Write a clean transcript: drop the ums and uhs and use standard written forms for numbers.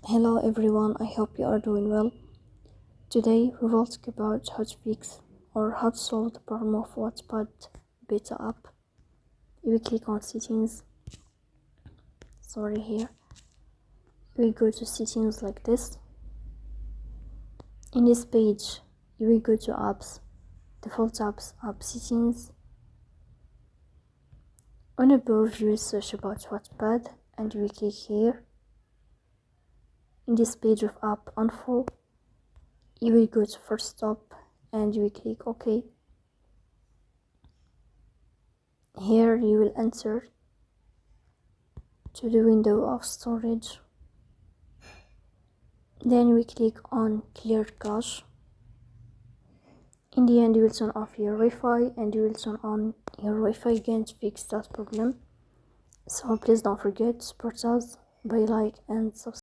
Hello everyone, I hope you are doing well. Today we will talk about how to fix or how to solve the problem of Wattpad beta app. You will click on settings, here. You will go to settings like this. In this page, you will go to apps, default apps, app settings. On above you will search about Wattpad and you will click here. In this page of app info, you will go to first stop and you will click OK. Here you will enter to the window of storage. Then we click on clear cache. In the end, you will turn off your Wi-Fi and you will turn on your Wi-Fi again to fix that problem. So please don't forget to support us by like and subscribe.